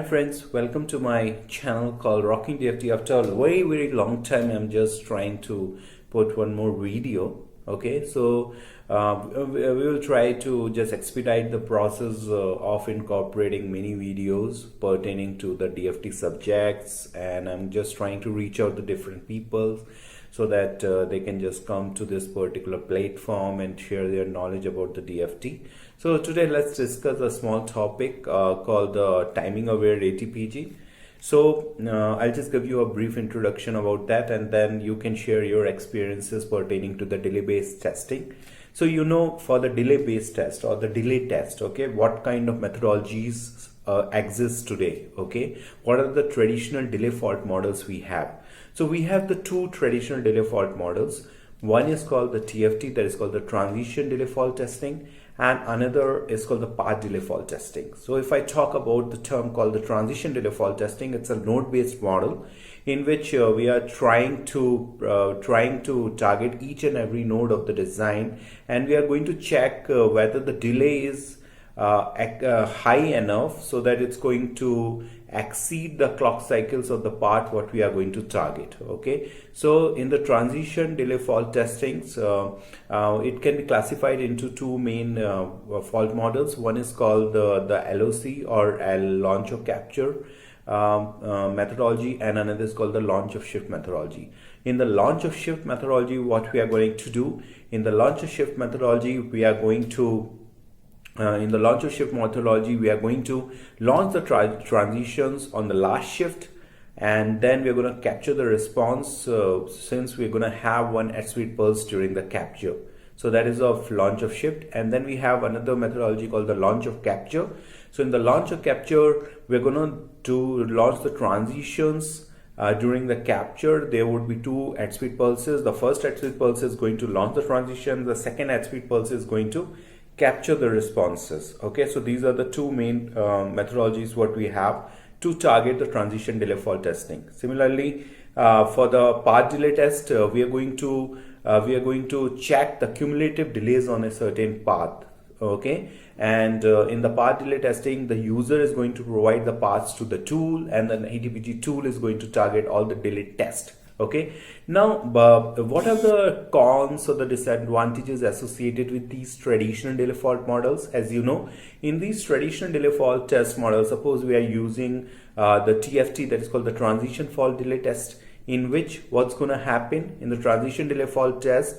friends, welcome to my channel called Rocking DFT. After a very long time, I'm just trying to put one more video. Okay, so we will try to just expedite the process of incorporating many videos pertaining to the DFT subjects, and I'm just trying to reach out to different people so that they can just come to this particular platform and share their knowledge about the DFT. So today let's discuss a small topic called the timing aware ATPG. So I'll just give you a brief introduction about that, and then you can share your experiences pertaining to the delay based testing. So you know, for the delay based test or the delay test, okay, what kind of methodologies exist today? Okay, what are the traditional delay fault models we have? So we have the two traditional delay fault models. One is called the TFT, that is called the transition delay fault testing, and another is called the path delay fault testing. So if I talk about the term called the transition delay fault testing, it's a node based model in which we are trying to target each and every node of the design, and we are going to check whether the delay is high enough so that it's going to exceed the clock cycles of the part what we are going to target. Okay, so in the transition delay fault testings, it can be classified into two main fault models. One is called the LOC or launch of capture methodology, and another is called the launch of shift methodology. In the launch of shift methodology, what we are going to do in the launch of shift methodology, we are going to launch the transitions on the last shift, and then we're going to capture the response since we're going to have one at-speed pulse during the capture. So that is of launch of shift. And then we have another methodology called the launch of capture. So in the launch of capture, we're going to launch the transitions during the capture. There would be two at-speed pulses. The first at-speed pulse is going to launch the transition. The second at-speed pulse is going to capture the responses. Okay, so these are the two main methodologies what we have to target the transition delay fault testing. Similarly, for the path delay test, we are going to check the cumulative delays on a certain path. Okay, and in the path delay testing, the user is going to provide the paths to the tool, and then the ATPG tool is going to target all the delay test. Okay, now what are the cons or the disadvantages associated with these traditional delay fault models? As you know, in these traditional delay fault test models, suppose we are using the TFT, that is called the transition fault delay test, in which what's going to happen in the transition delay fault test,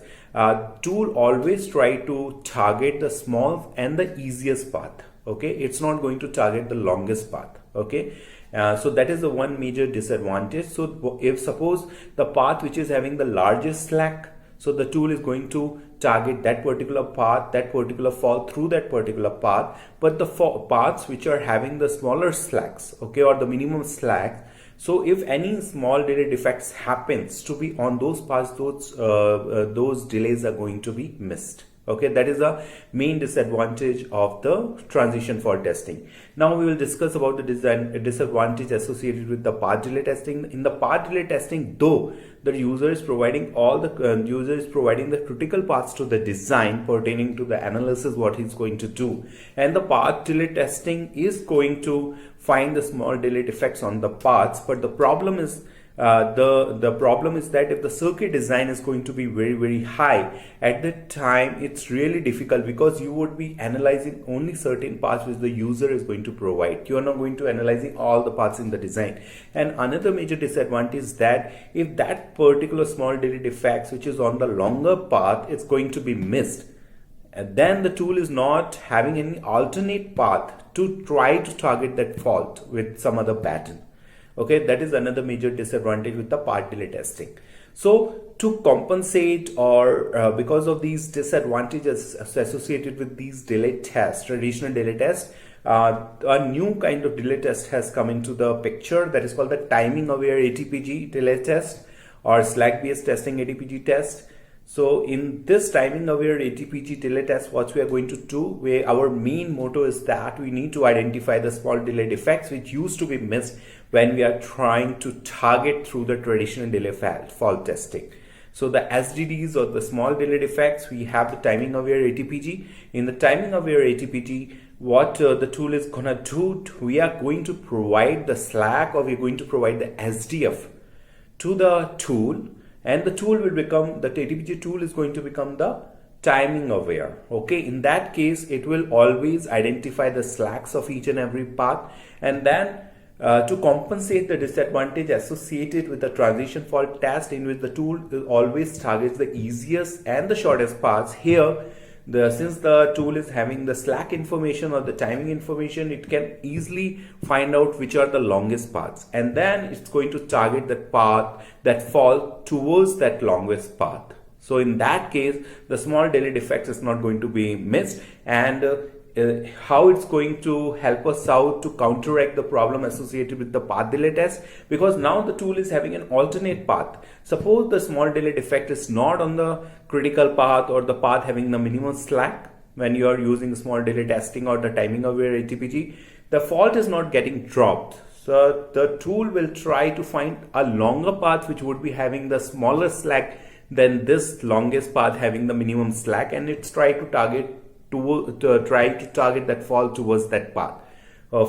tool always try to target the small and the easiest path. Okay, it's not going to target the longest path. Okay, so that is the one major disadvantage. So if suppose the path which is having the largest slack, so the tool is going to target that particular path, that particular fault through that particular path. But the paths which are having the smaller slacks, okay, or the minimum slacks, so if any small delay defects happens to be on those paths, those delays are going to be missed. Okay, that is the main disadvantage of the transition fault testing. Now we will discuss about the disadvantage associated with the path delay testing. In the path delay testing, though the user is providing the critical paths to the design pertaining to the analysis what he's going to do, and the path delay testing is going to find the small delay defects on the paths. But the problem is the problem is that if the circuit design is going to be very high, at that time it's really difficult, because you would be analyzing only certain paths which the user is going to provide. You are not going to analyzing all the paths in the design. And another major disadvantage is that if that particular small delay defects which is on the longer path is going to be missed, and then the tool is not having any alternate path to try to target that fault with some other pattern. Okay, that is another major disadvantage with the path delay testing. So to compensate or because of these disadvantages associated with these delay tests, traditional delay tests, a new kind of delay test has come into the picture, that is called the timing aware ATPG delay test or slack based testing ATPG test. So in this timing aware ATPG delay test, what we are going to do, our main motto is that we need to identify the small delay defects which used to be missed when we are trying to target through the traditional delay fault testing. So the SDDs or the small delay defects, we have the timing aware ATPG. In the timing aware ATPG, what the tool is gonna do, we are going to provide the slack, or we're going to provide the SDF to the tool, and the tool will become, the ATPG tool is going to become the timing aware. Okay, in that case it will always identify the slacks of each and every path, and then to compensate the disadvantage associated with the transition fault test, in which the tool always targets the easiest and the shortest paths. Here, since the tool is having the slack information or the timing information, it can easily find out which are the longest paths, and then it's going to target that path, that fault towards that longest path. So in that case, the small delay defects is not going to be missed, and how it's going to help us out to counteract the problem associated with the path delay test, because now the tool is having an alternate path. Suppose the small delay defect is not on the critical path or the path having the minimum slack. When you are using small delay testing or the timing aware ATPG, the fault is not getting dropped. So the tool will try to find a longer path which would be having the smaller slack than this longest path having the minimum slack, and it's try to target that fault towards that path,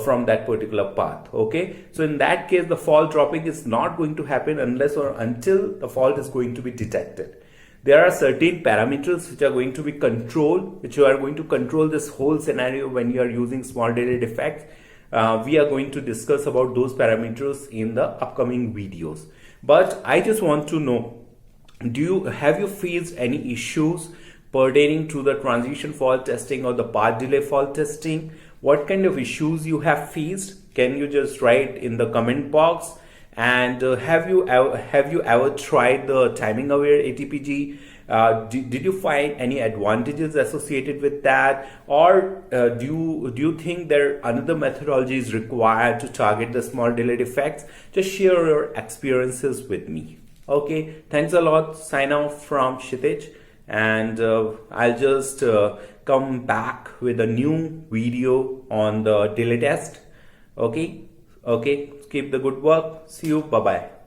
from that particular path. Okay, so in that case the fault dropping is not going to happen unless or until the fault is going to be detected. There are certain parameters which are going to be controlled, which are going to control this whole scenario when you are using small delay defects. We are going to discuss about those parameters in the upcoming videos, but I just want to know, have you faced any issues pertaining to the transition fault testing or the path delay fault testing? What kind of issues you have faced? Can you just write in the comment box? And have you ever tried the timing aware ATPG? Did you find any advantages associated with that, or do you think there another methodology is required to target the small delay defects? Just share your experiences with me. Okay, thanks a lot. Sign off from Kshitij, and I'll just come back with a new video on the delay test. Okay, keep the good work. See you. Bye bye.